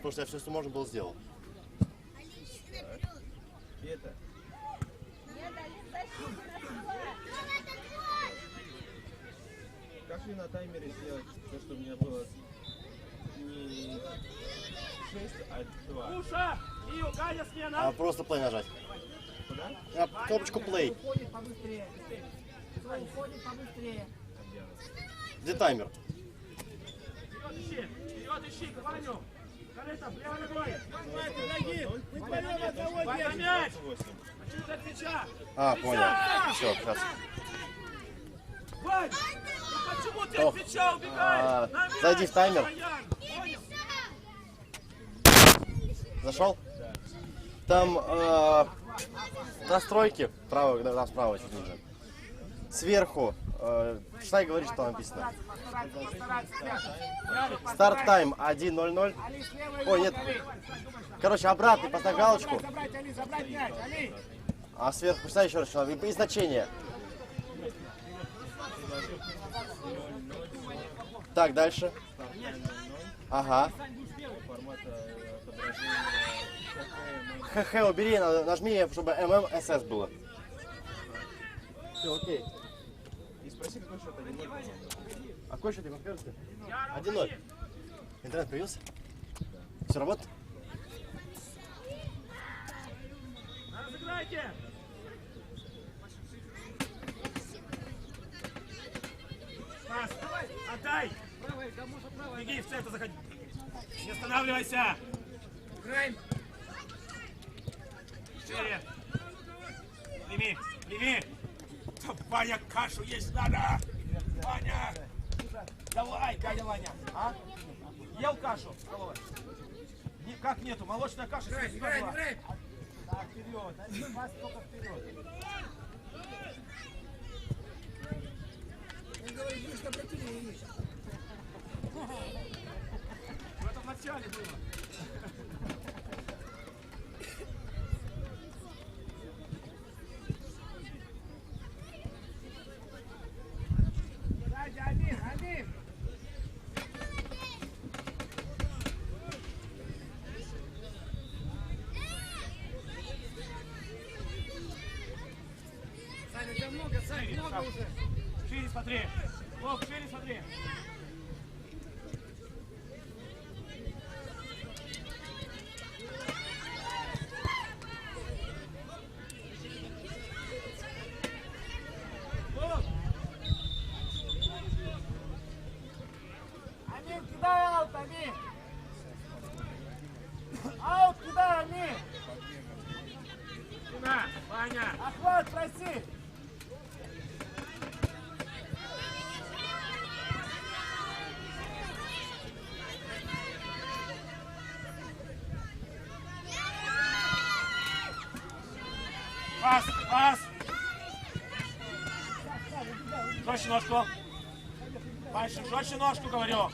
потому что я все, что можно было, сделал. Это. Как мне на таймере сделать то, что у меня было не 6, а 2? Просто play нажать. Куда? Кнопочку play. Уходит побыстрее. Уходит побыстрее. Где таймер? Вперед ищи, Ваню! Корыто, прямо ногой! Мы вдвоем одного держим. Мяч! Почему ты от мяча? Понял. Все, сейчас. Вань! Ну почему ты от мяча убегаешь? На мяч, Зайди в таймер. Баян! Понял? Зашел? Там настройки, справа, справа чуть ниже. Сверху, читай, говори, что там написано. Старт тайм 1:00. Ой, нет. Короче, обратный, поставь галочку. А сверху, читай еще раз, что там. И значение. Так, дальше. Ага. ХХ убери, нажми, чтобы ММСС было. Все, окей. И спроси, какой счет 1-0. А какой счет, Иван Петрович? 1:0. Интернет появился? Все работает? Разыграйте! Пас! Отдай! Беги, в центр заходи! Не останавливайся! Играем. Шире! Прими! Ваня, кашу есть надо! Ваня! Давай, Катя, Ваня! А? Ел кашу? Как нету? Молочная каша? Играем. Так, вперед! Один пас только вперед! Он говорит, вы что обратили? Это в начале было! Один. Саня, у тебя много, Саня, много уже. Шире смотри! Лоб, шире смотри! Амин, кидай аут, Амин. Аут кидай, Амин. Спина, Ваня! Охват, проси. Пас! Жестче ножку! Пальчик, жестче ножку, говорю!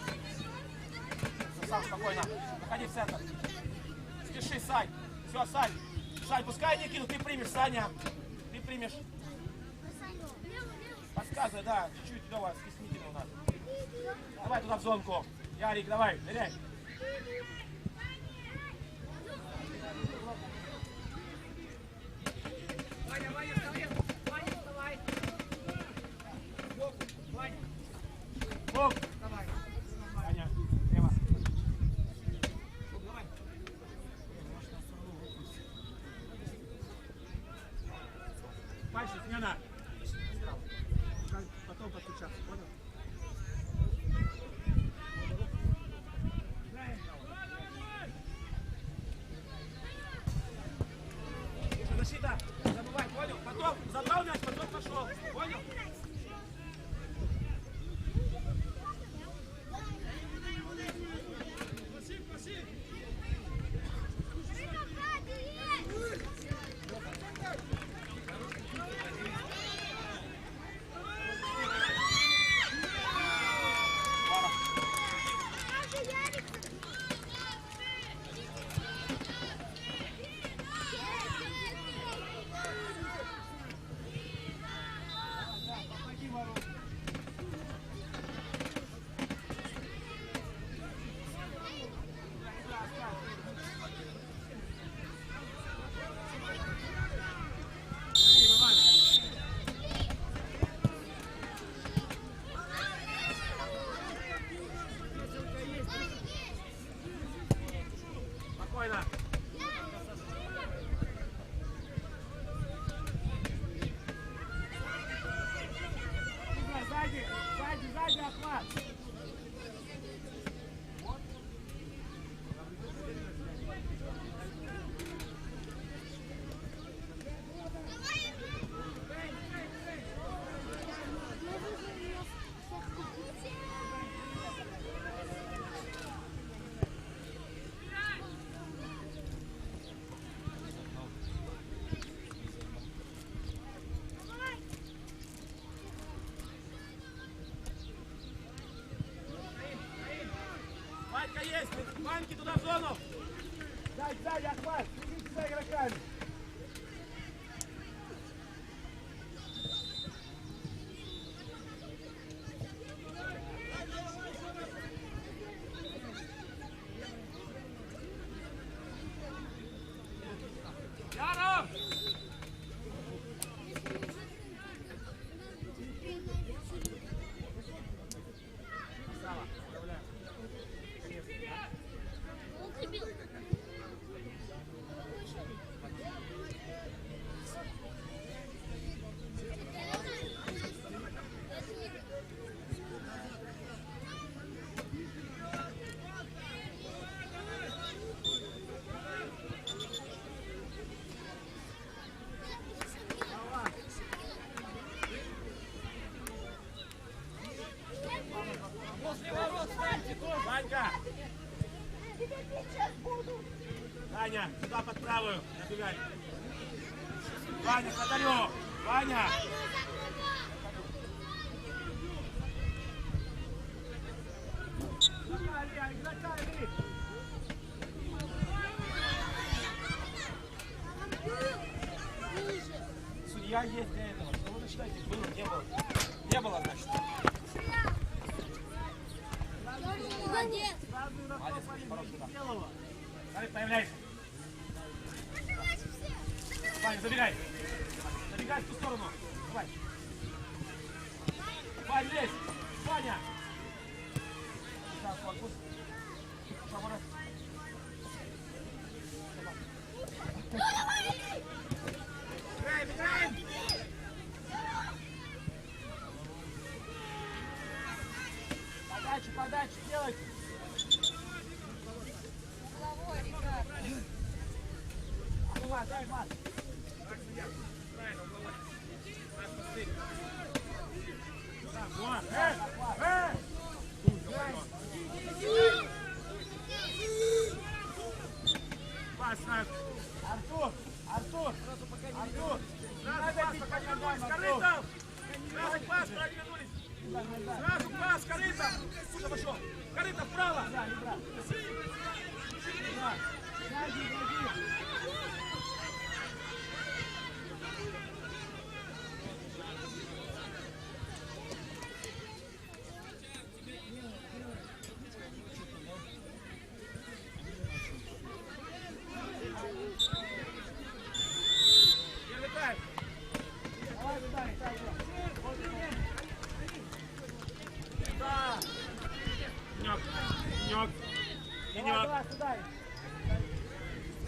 Сам спокойно, заходи в центр. Спеши, Сань! Все, Сань! Сань, пускай не кинут, ты примешь, Саня! Ты примешь! Подсказывай, да, чуть-чуть давай, стеснительно у нас. Давай туда в зонку! Ярик, давай, ныряй! Бог! Давай! Ваня, лево! Давай! Пальчик, смена! Потом подключаться, понял? Защита! Забывай, понял? Потом забрал мяч, потом пошел. Понял? спокойно. Сзади, сзади, сзади, охват. Ванька есть! Ваньки туда в зону! Сзади, сзади, охват. Следите за игроками. Яров! Ванька! Ваня, сюда под правую, набегай. Ваня, Катарев! Ваня! Судья есть для этого. Что вы начинаете? Было, не было. Не было, значит. Молодец. Молодец, хороший удар. Давай, появляйся. Ваня, забегай. Забегай в ту сторону. Давай. Ваня, лезь. Ваня. Сейчас, корпус. Шамара. Играем, играем. Подачу, подачу, делайте. Ахмат, дай, Ахмат. Артур, Артур, Артур, надо бить по ногам, Артур. Сразу пас, вернулись. Сразу пас, Корыто. Куда пошел? Корыто вправо. Да, игра. Сзади, игроки. Первый тайм. Давай, Виталий, так, вот. Да. Денек. Денек. Давай, давай, сюда.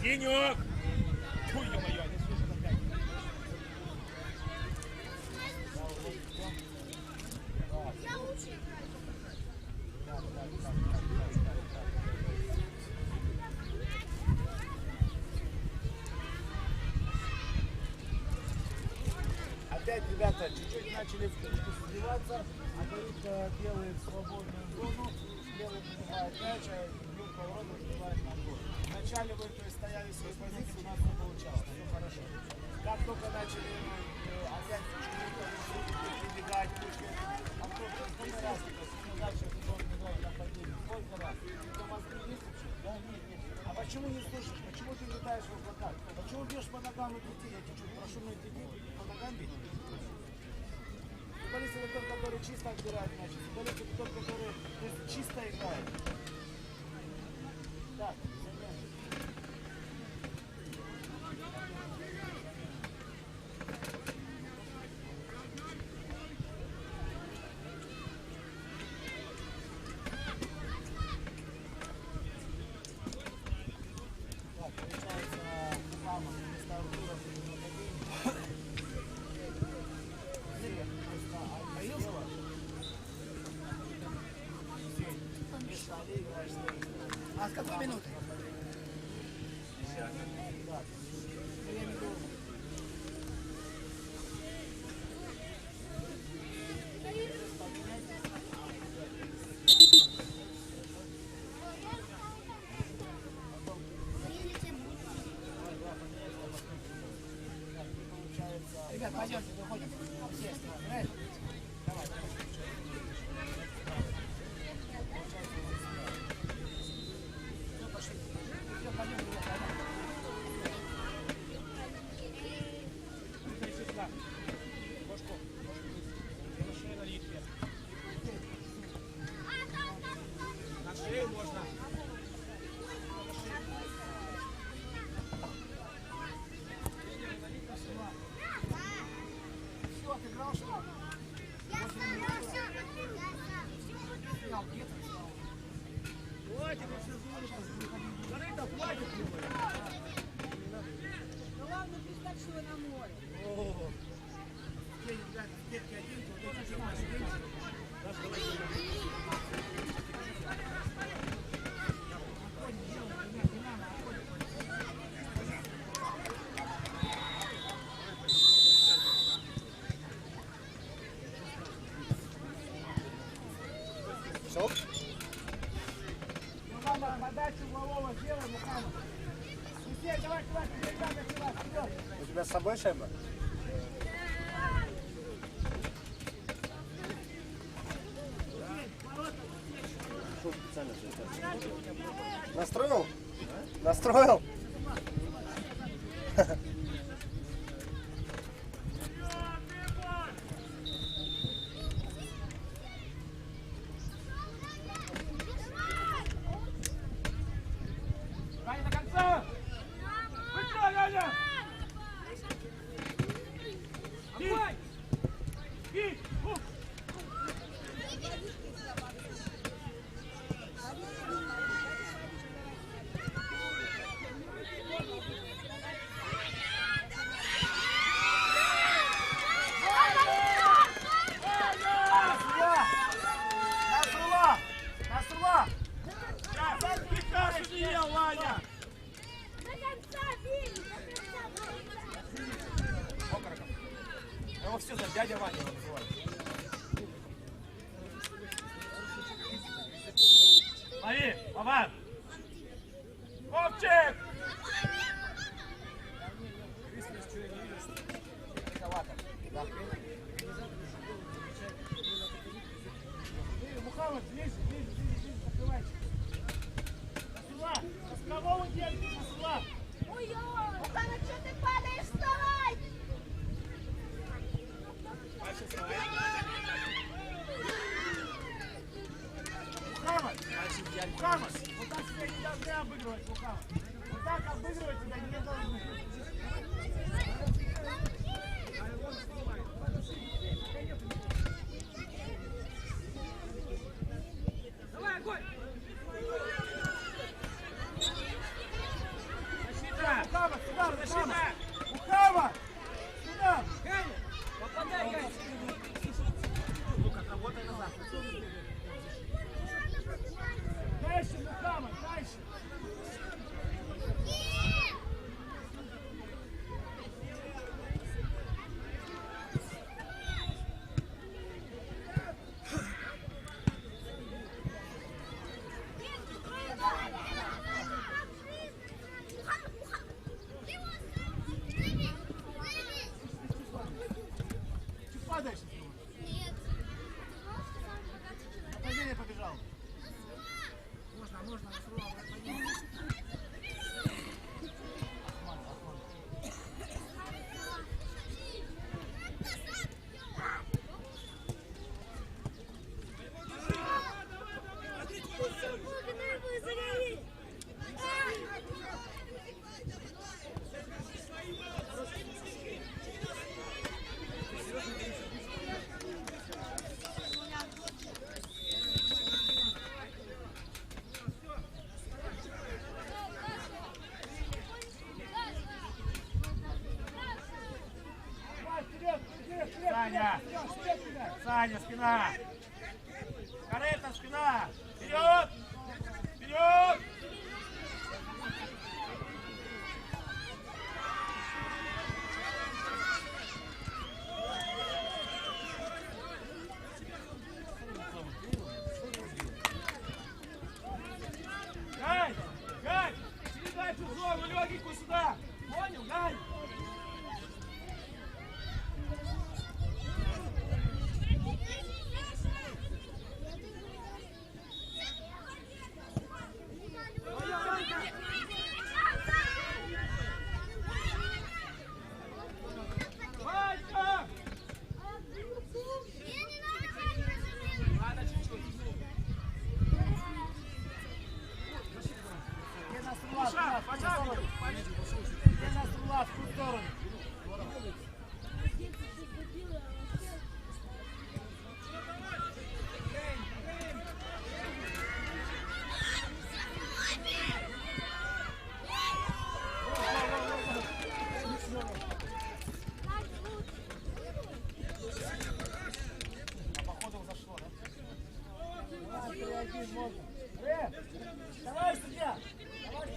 Денек. Фу, ё-моё, не слышно опять. Опять, ребята, чуть-чуть начали в точку сбиваться, а Корыто делает свободную зону, левый поднимает мяч, а Юрка Уродов сбивает на гол. Вначале вы стояли в своей позиции, у нас не получалось, все хорошо. Как только начали опять прибегать, Антон, сколько раз дальше сезон играет нападение? Сколько раз? Что мозги есть вообще? Да, нет, нет. А почему не слышишь? Почему ты летаешь в облаках? Почему бьешь по ногам и идти? Я тебе что, прошу на иди по ногам бить? Футболист это тот, который чисто отбирает мяч. Футболист это тот, который чисто играет. Так, замена. Ребят, пойдемте, выходим. Все, играем. Давай. Все, пошли. Все, пойдем, ребят, пойдем. Башку. На шею налить вверх. На шею можно. Все, отыграл, что ли? Снял, где-то снял. Хватит, вообще здорово. Корыто, хватит. Ну ладно, представь, что вы на море. О, День, ребят, детки один, то вот эти же наши дети. Все? Мухаммад, подачу углового сделай, Мухаммад. Сергей, давай, давай, вперед. У тебя с собой шайба? Что специально сейчас? Настроил? Настроил? Ваня, до конца! Быстро, Ляня! Огонь! И! Ух! Насрула! Насрула! Сейчас, не ел, Ваня! Окороком. Его все за дядя Ваня его называют. Лови, Вован! Вовчик! Мухаммад, ближе, открывайте. Насрула! С кого вы делаете, Насрула? Ой-ой, Мухаммад, что ты падаешь? Вставай! Мухаммад! Мухаммад! Вот так себя не должны обыгрывать, Мухаммад. Вот так обыгрывать тебя не должны. Давай, огонь! Защита! Мухаммад, сюда, защита! Мухаммад! Сюда! Попадай, Гань! Ну как, работай назад. Дальше, Мухаммад, дальше! Чуть падаешь? Нападение побежал. Можно, Насрула, нападение. Саня! Саня, спина! Корыто, спина! Вперед! Вперед! зону легенькую сюда. Понял, Гай? Давай, судья! Давай!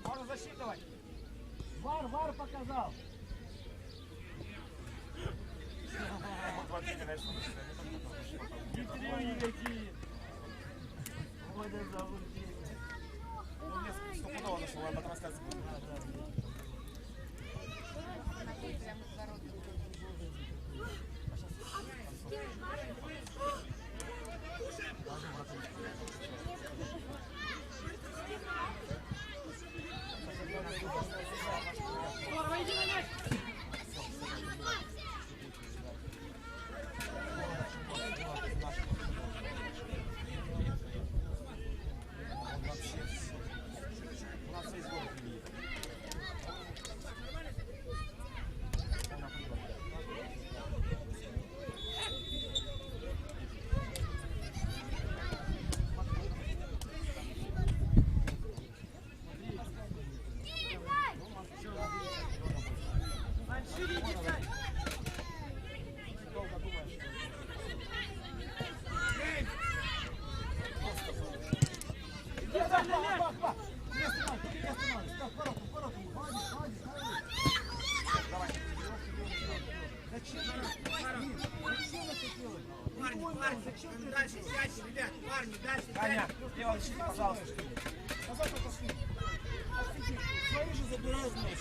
Можно засчитывать. Вар показал! Хитрые никакие! Ой, да заблуждение! Ну, мне стопудово нашел, об этом рассказывать. Дальше сядьте, ребят, парни, дальше Таня, лево защити, пожалуйста. назад отошли. Свои же забирают мяч.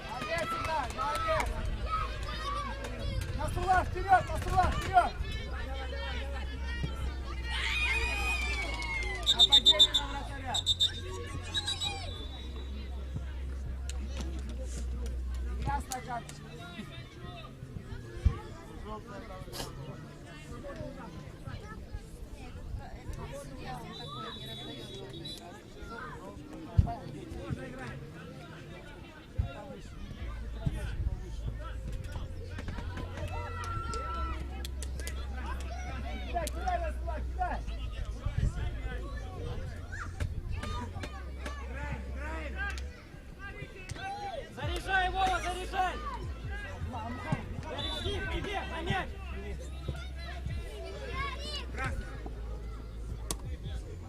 Молодец, Игнат, молодец. Насула, вперед, Насула, вперед. Нападение на вратаря. Ясно, карточка. Кидай, кидай, Насула, кидай. Заряжай, Вова, заряжай! Заряжи, приди, на мяч!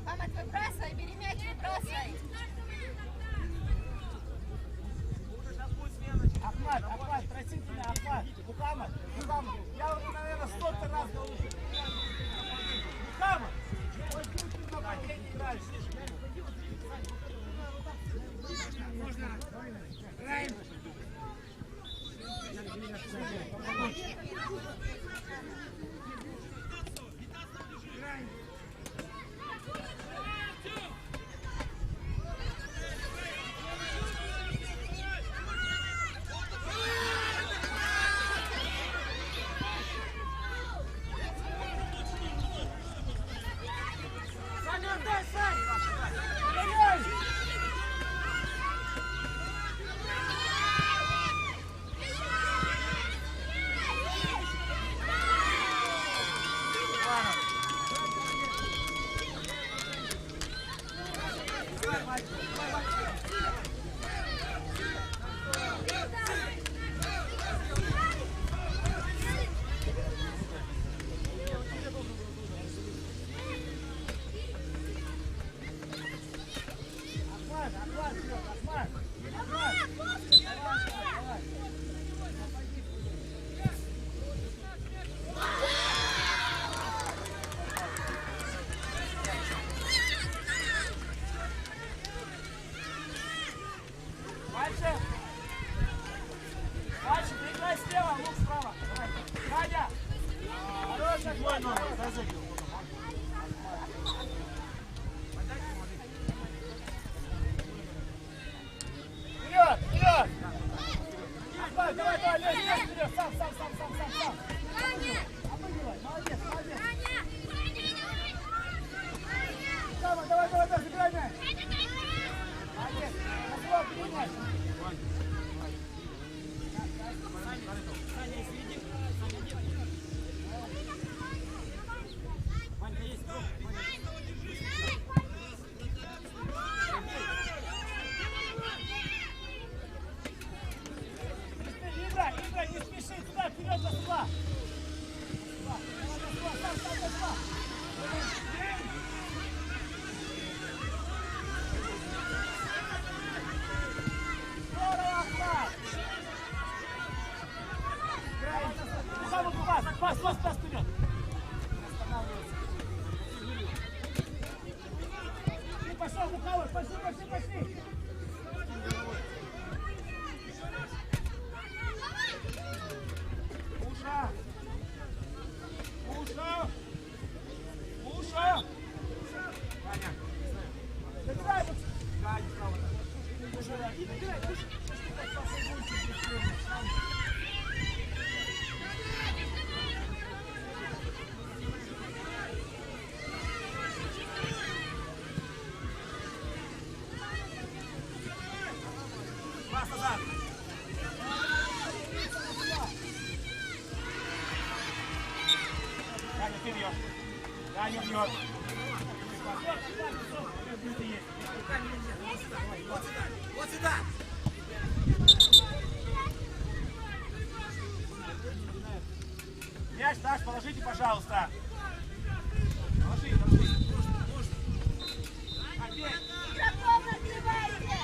Мама, выбрасывай, бери мяч, выбрасывай. Дай забил. Вперед, вперед! Давай, давай, давай, лезь вперед, сам. Обыгрывай, молодец, молодец. Давай, забирай мяч. Молодец, назвал, принимай. Играй, не спеши, туда, вперед, сюда. Сюда. Пас вперед! Ты пошел, Мухалыч, пошли! Уша! Ваня! Играй! Пас назад! Даня, ты бьешь! Даня бьет! Вот сюда! Мяч, Саш, положите, пожалуйста! Положи! Опять! Игроков накрывайте!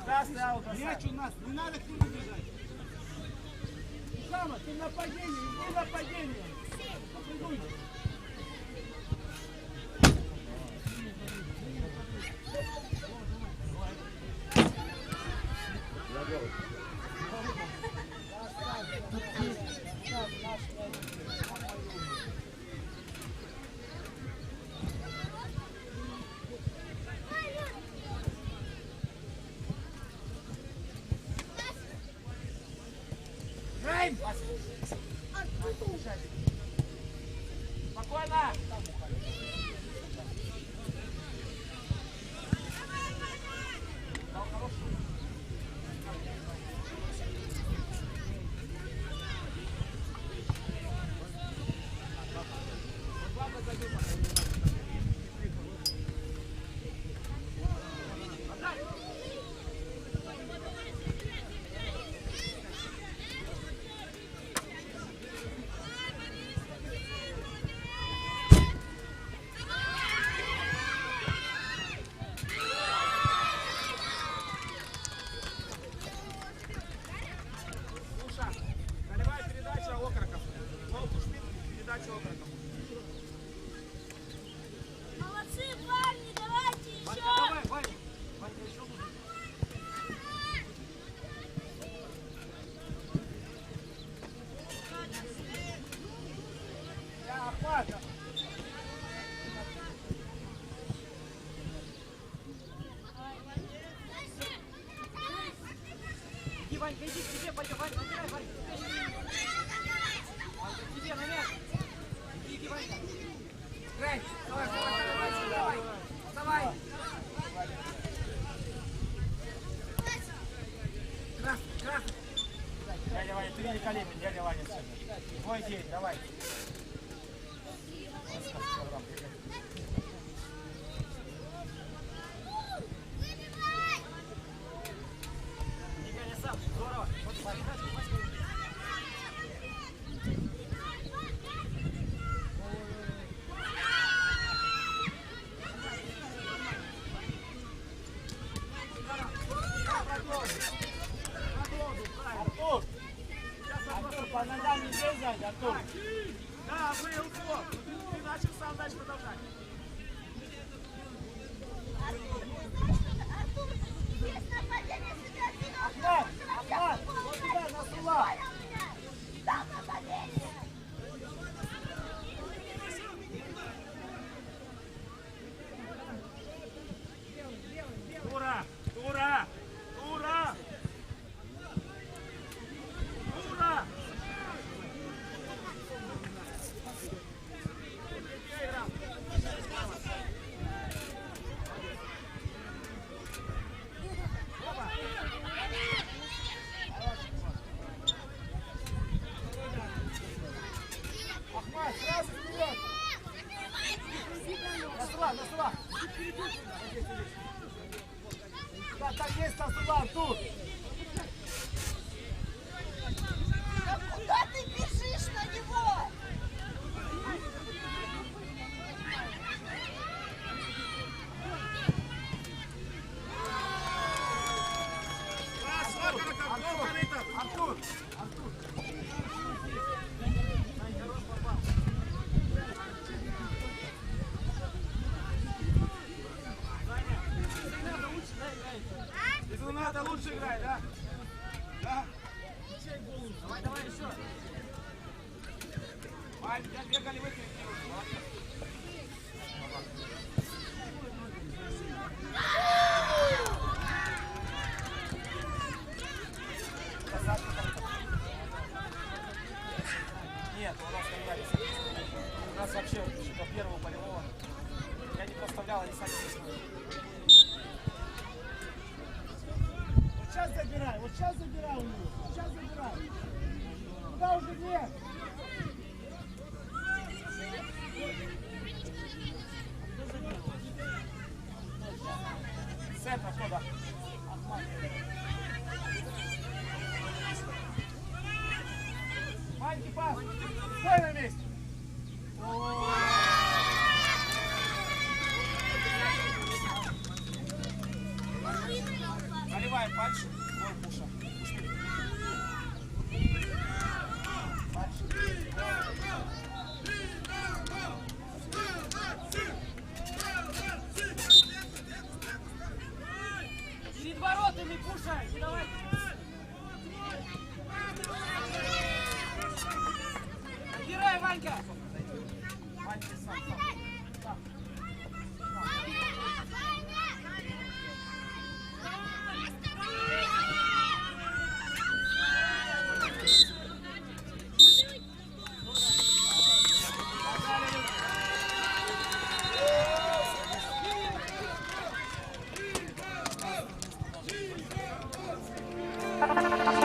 Красный аут. Мяч у нас, не надо к нему бежать. Сама, ты нападение, иди нападение. Попрыгуй. Спокойно! Голевая передача Окороков. Волку Шмидт, передача Окороков. Молодцы, парни, давайте еще! Давай, Ваня. Ваня, еще лучше. Ахмат, Иди, Ванька, иди к себе, пойдем, Ванька, набирай, Ванька. Ванька, к тебе, на мяч. Иди, Ванька. Играй, давай, давай. Давай. Красный. Дядя Ваня, ты великолепен, дядя Ваня. Твой день, давай. Здорово. Вот, Артур, по ногам не бежать, Артур. да, был ход. Ты начал сам дальше продолжать. Артур, здесь нападение сюда, Ахмат, вот сюда, на Сула. там нападение! Тура! Тура! Тура! Тура! Ахмат, сразу вперед. На Сула. Да, так есть на Сула, Артур. Да куда ты бежишь на него? Артур. Если надо, лучше играй, да? Да? Давай еще. Вань, я бегали в эти. Нет, у нас не играли. У нас вообще до первого полевого. Я не поставлял, они сами не. Вот сейчас забирай у него. Сейчас забирай. Куда уже нет? Центр, кто да? Ваньки пас. Стой на месте. Наливаем пальчик. Гол Пуша. Перед воротами Пуша, не давай. Отбирай, Ванька. Ванька сам. Thank you.